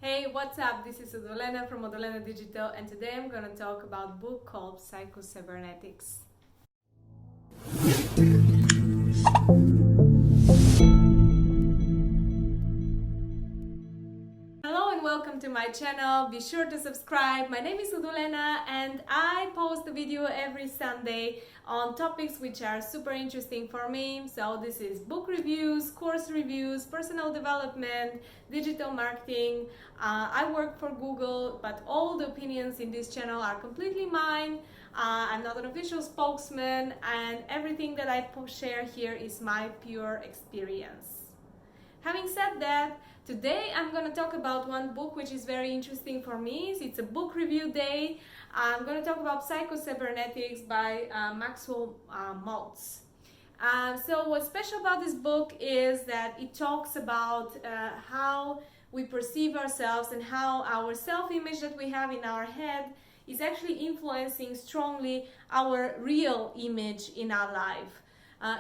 Hey, what's up? This is Odolena from Odolena Digital, and today I'm going to talk about a book called Psycho-Cybernetics. Hello and welcome to my channel. Be sure to subscribe. My name is Odolena and I post a video every Sunday on topics which are super interesting for me. So this is book reviews, course reviews, personal development, digital marketing. I work for Google, but all the opinions in this channel are completely mine. I'm not an official spokesman, and everything that I share here is my pure experience. Having said that, today I'm going to talk about one book which is very interesting for me. It's a book review day. I'm going to talk about Psycho-Cybernetics by Maxwell Maltz. So what's special about this book is that it talks about how we perceive ourselves and how our self-image that we have in our head is actually influencing strongly our real image in our life.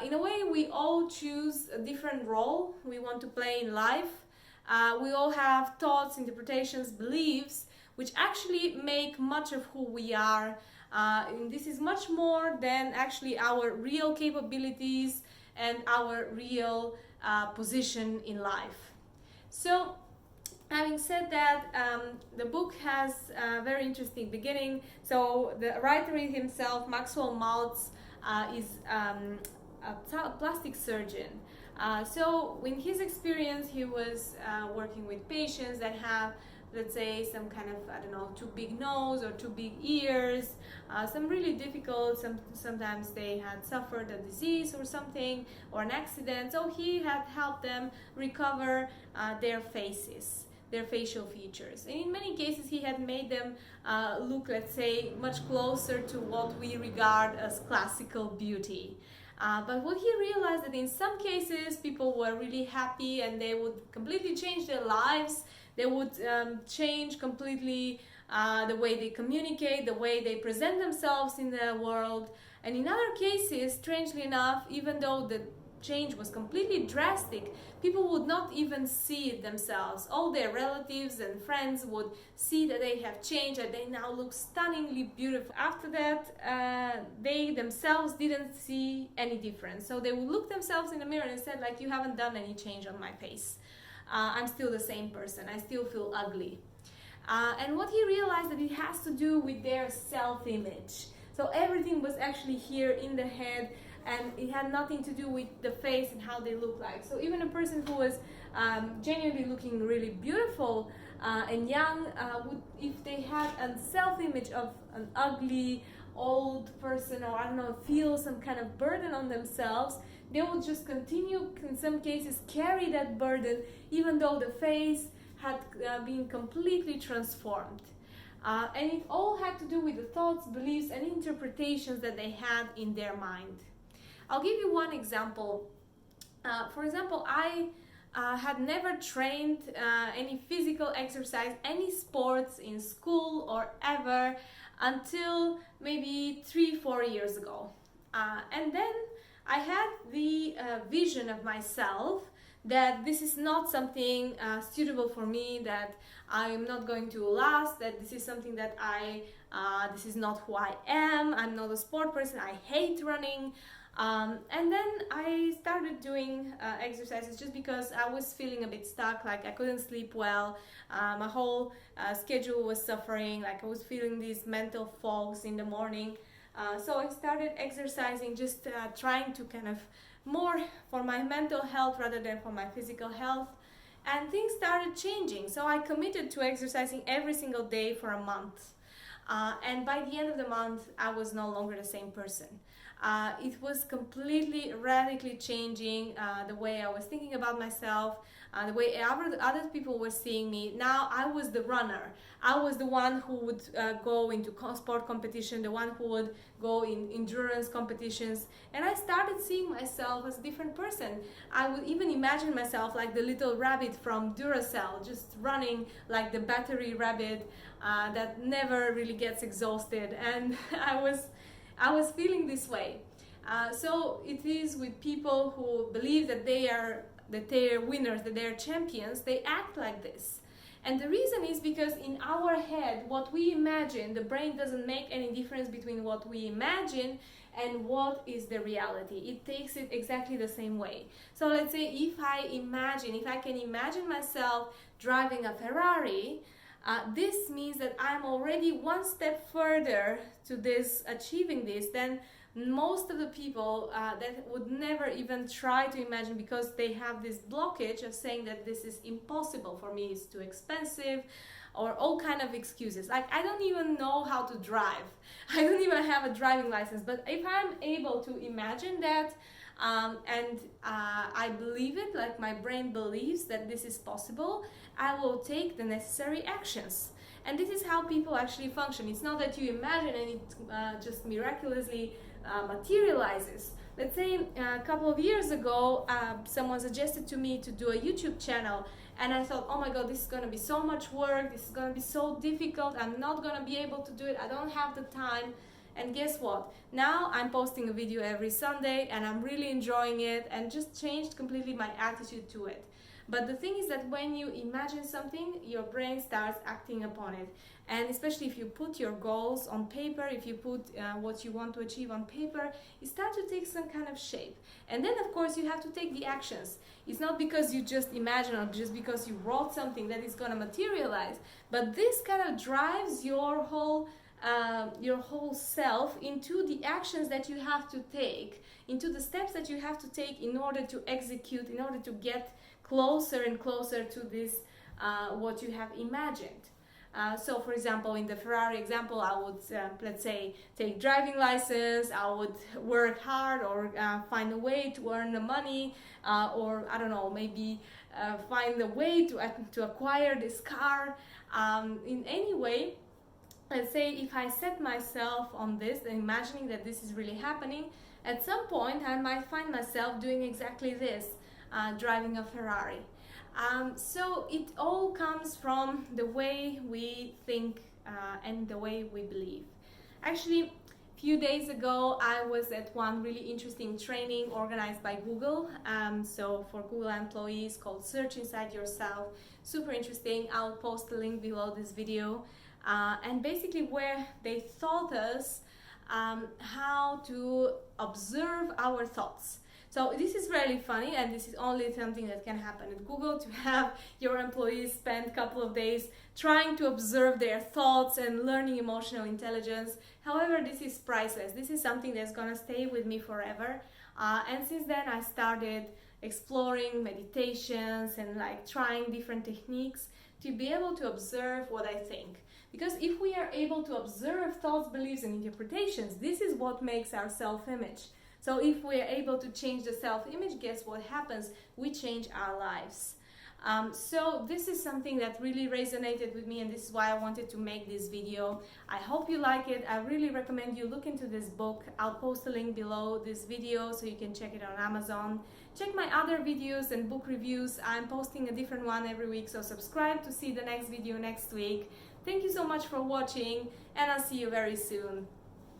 In a way, we all choose a different role we want to play in life. We all have thoughts, interpretations, beliefs, which actually make much of who we are. And this is much more than actually our real capabilities and our real position in life. So, having said that, the book has a very interesting beginning. So the writer himself, Maxwell Maltz, is a plastic surgeon. So in his experience, he was working with patients that have, let's say, some kind of, I don't know, too big nose or too big ears, some really difficult, sometimes they had suffered a disease or something, or an accident. So he had helped them recover their faces, their facial features. And in many cases, he had made them look, let's say, much closer to what we regard as classical beauty. But what he realized that in some cases people were really happy and they would completely change their lives. They would change completely the way they communicate, the way they present themselves in the world. And in other cases, strangely enough, even though the change was completely drastic, people would not even see it themselves. All their relatives and friends would see that they have changed, that they now look stunningly beautiful. After that, they themselves didn't see any difference. So they would look themselves in the mirror and said, like, you haven't done any change on my face. I'm still the same person. I still feel ugly. And what he realized that it has to do with their self-image. So everything was actually here in the head, and it had nothing to do with the face and how they look like. So even a person who was genuinely looking really beautiful and young, would, if they had a self-image of an ugly old person, or I don't know, feel some kind of burden on themselves, they would just continue, in some cases, carry that burden, even though the face had been completely transformed. And it all had to do with the thoughts, beliefs, and interpretations that they had in their mind. I'll give you one example. For example, I had never trained any physical exercise, any sports in school or ever until maybe 3-4 years ago. And then I had the vision of myself that this is not something suitable for me, that I am not going to last, that this is something that this is not who I am. I'm not a sport person. I hate running. And then I started doing exercises just because I was feeling a bit stuck, like I couldn't sleep well, my whole schedule was suffering, like I was feeling these mental fogs in the morning. So I started exercising, just trying to kind of more for my mental health rather than for my physical health. And things started changing. So I committed to exercising every single day for a month. And by the end of the month, I was no longer the same person. It was completely, radically changing the way I was thinking about myself, the way other people were seeing me. Now I was the runner. I was the one who would go into sport competition, the one who would go in endurance competitions. And I started seeing myself as a different person. I would even imagine myself like the little rabbit from Duracell, just running like the battery rabbit that never really gets exhausted. And I was feeling this way. So it is with people who believe that they are winners, that they are champions. They act like this. And the reason is because in our head, what we imagine, the brain doesn't make any difference between what we imagine and what is the reality. It takes it exactly the same way. So let's say if I can imagine myself driving a Ferrari, this means that I'm already one step further to achieving this than most of the people that would never even try to imagine, because they have this blockage of saying that this is impossible for me, it's too expensive, or all kind of excuses. Like, I don't even know how to drive. I don't even have a driving license. But if I'm able to imagine that, and I believe it, like my brain believes that this is possible, I will take the necessary actions. And this is how people actually function. It's not that you imagine and it just miraculously materializes. Let's say a couple of years ago, someone suggested to me to do a YouTube channel, and I thought, oh my god, this is going to be so much work, this is going to be so difficult, I'm not going to be able to do it, I don't have the time. And guess what? Now I'm posting a video every Sunday and I'm really enjoying it, and just changed completely my attitude to it. But the thing is that when you imagine something, your brain starts acting upon it. And especially if you put your goals on paper, if you put what you want to achieve on paper, it starts to take some kind of shape. And then of course you have to take the actions. It's not because you just imagine or just because you wrote something that is going to materialize, but this kind of drives your whole self into the actions that you have to take, into the steps that you have to take in order to execute, in order to get closer and closer to this what you have imagined. So for example, in the Ferrari example, I would let's say take driving license, I would work hard, or find a way to earn the money, or I don't know, maybe find a way to acquire this car. In any way, let's say if I set myself on this, imagining that this is really happening, at some point I might find myself doing exactly this, driving a Ferrari. So it all comes from the way we think and the way we believe. Actually, a few days ago I was at one really interesting training organized by Google, so for Google employees, called Search Inside Yourself. Super interesting. I'll post the link below this video. And basically where they taught us how to observe our thoughts. So this is really funny, and this is only something that can happen at Google, to have your employees spend a couple of days trying to observe their thoughts and learning emotional intelligence. However, this is priceless. This is something that's gonna stay with me forever. And since then I started exploring meditations and like trying different techniques to be able to observe what I think. Because if we are able to observe thoughts, beliefs, and interpretations, this is what makes our self-image. So if we are able to change the self-image, guess what happens? We change our lives. So this is something that really resonated with me, and this is why I wanted to make this video. I hope you like it. I really recommend you look into this book. I'll post a link below this video so you can check it on Amazon. Check my other videos and book reviews. I'm posting a different one every week, so subscribe to see the next video next week. Thank you so much for watching, and I'll see you very soon.